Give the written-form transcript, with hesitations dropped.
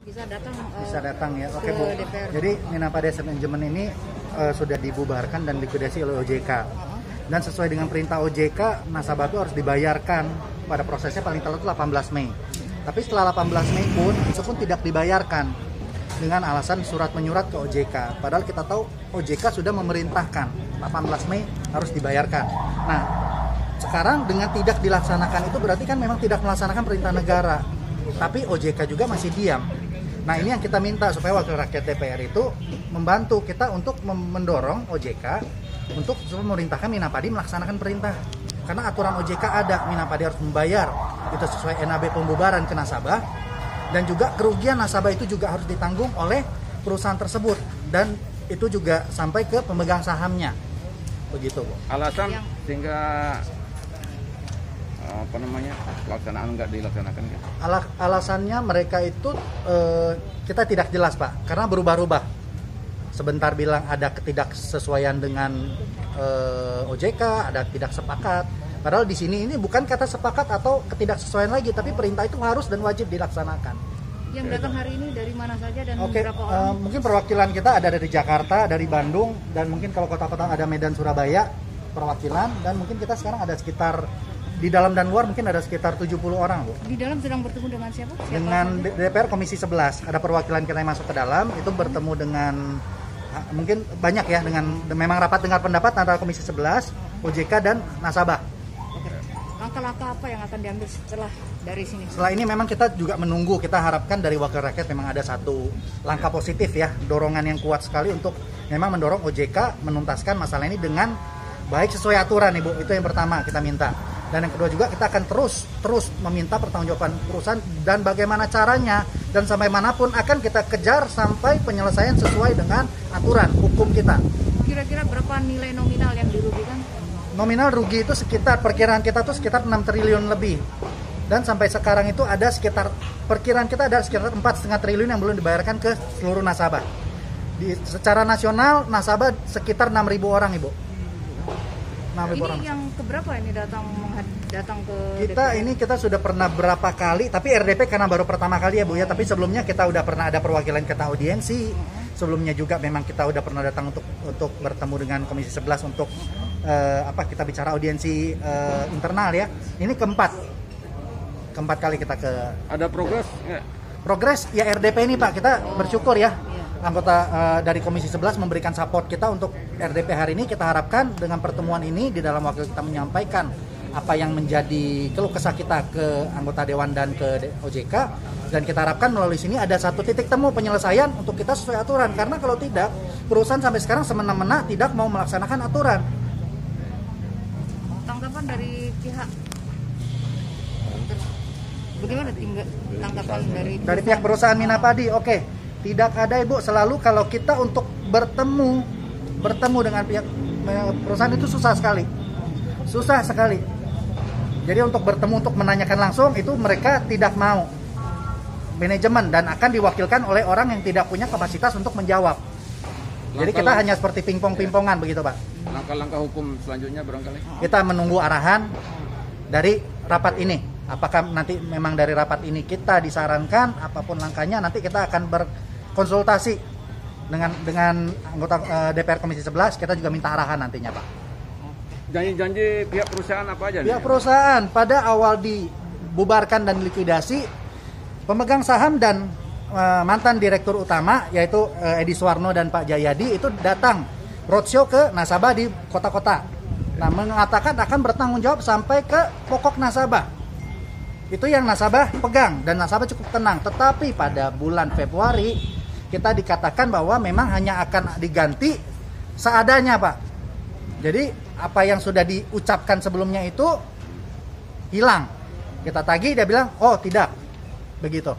Bisa datang ya. Oke Bu. DPR. Jadi Minapadi Asset Management ini sudah dibubarkan dan likuidasi oleh OJK. Dan sesuai dengan perintah OJK, nasabah itu harus dibayarkan pada prosesnya paling telat 18 Mei. Tapi setelah 18 Mei pun, itu pun tidak dibayarkan dengan alasan surat menyurat ke OJK. Padahal kita tahu OJK sudah memerintahkan 18 Mei harus dibayarkan. Nah, sekarang dengan tidak dilaksanakan itu berarti kan memang tidak melaksanakan perintah negara. Tapi OJK juga masih diam. Nah, ini yang kita minta supaya Wakil Rakyat DPR itu membantu kita untuk mendorong OJK untuk memerintahkan Minapadi melaksanakan perintah. Karena aturan OJK ada, Minapadi harus membayar itu sesuai NAB pembubaran ke nasabah, dan juga kerugian nasabah itu juga harus ditanggung oleh perusahaan tersebut, dan itu juga sampai ke pemegang sahamnya. Begitu, Bu. Alasan sehingga pelaksanaan nggak dilaksanakan kan? Alasannya mereka itu kita tidak jelas, Pak, karena berubah-ubah. Sebentar bilang ada ketidaksesuaian dengan OJK, ada tidak sepakat. Padahal di sini ini bukan kata sepakat atau ketidaksesuaian lagi, tapi perintah itu harus dan wajib dilaksanakan. Yang datang hari ini dari mana saja dan berapa orang? Mungkin perwakilan kita ada dari Jakarta, dari Bandung, dan mungkin kalau kota-kota ada Medan, Surabaya perwakilan, dan mungkin kita sekarang ada sekitar di dalam dan luar mungkin ada sekitar 70 orang, Bu. Di dalam sedang bertemu dengan siapa? Dengan DPR Komisi 11. Ada perwakilan kita yang masuk ke dalam, itu bertemu dengan mungkin banyak ya, dengan memang rapat dengar pendapat antara Komisi 11, OJK dan nasabah. Langkah-langkah apa yang akan diambil setelah dari sini? Setelah ini memang kita juga menunggu, kita harapkan dari Wakil Rakyat memang ada satu langkah positif ya, dorongan yang kuat sekali untuk memang mendorong OJK menuntaskan masalah ini dengan baik sesuai aturan, Ibu. Itu yang pertama kita minta. Dan yang kedua juga kita akan terus meminta pertanggungjawaban perusahaan dan bagaimana caranya, dan sampai manapun akan kita kejar sampai penyelesaian sesuai dengan aturan hukum kita. Kira-kira berapa nilai nominal yang dirugikan? Nominal rugi itu sekitar, perkiraan kita tuh sekitar 6 triliun lebih. Dan sampai sekarang itu ada sekitar, perkiraan kita ada sekitar 4,5 triliun yang belum dibayarkan ke seluruh nasabah. Secara nasional nasabah sekitar 6.000 orang, Ibu. 6.000 orang. Yang keberapa ini datang ke kita DPR? Ini kita sudah pernah berapa kali, tapi RDP karena baru pertama kali ya, Bu ya. Tapi sebelumnya kita udah pernah ada perwakilan kita audiensi. Sebelumnya juga memang kita udah pernah datang untuk bertemu dengan Komisi 11 untuk kita bicara audiensi internal ya. Ini keempat kali kita ke. Ada progres? Progres ya RDP ini, Pak. Kita bersyukur ya. Anggota dari Komisi 11 memberikan support kita untuk RDP hari ini. Kita harapkan dengan pertemuan ini di dalam wakil kita menyampaikan apa yang menjadi keluh kesah kita ke anggota Dewan dan ke OJK, dan kita harapkan melalui sini ada satu titik temu penyelesaian untuk kita sesuai aturan, karena kalau tidak perusahaan sampai sekarang semena-mena tidak mau melaksanakan aturan. Tanggapan dari pihak, bagaimana tanggapan dari pihak perusahaan Minapadi? Oke. Tidak ada, Ibu. Selalu kalau kita untuk bertemu dengan pihak perusahaan itu susah sekali. Jadi untuk bertemu, untuk menanyakan langsung itu mereka tidak mau, manajemen, dan akan diwakilkan oleh orang yang tidak punya kapasitas untuk menjawab. Jadi kita hanya seperti pingpong-pingpongan begitu, Pak. Langkah-langkah hukum selanjutnya barangkali? Kita menunggu arahan dari rapat ini. Apakah nanti memang dari rapat ini kita disarankan apapun langkahnya, nanti kita akan berkonsultasi dengan anggota DPR Komisi 11. Kita juga minta arahan nantinya, Pak. Janji-janji pihak perusahaan apa aja? Pihak perusahaan pada awal dibubarkan dan likuidasi, pemegang saham dan mantan direktur utama yaitu Edi Suwarno dan Pak Jayadi itu datang roadshow ke nasabah di kota-kota. Nah, mengatakan akan bertanggung jawab sampai ke pokok nasabah. Itu yang nasabah pegang dan nasabah cukup tenang. Tetapi pada bulan Februari kita dikatakan bahwa memang hanya akan diganti seadanya, Pak. Jadi apa yang sudah diucapkan sebelumnya itu hilang. Kita tagih, dia bilang, oh tidak. Begitu.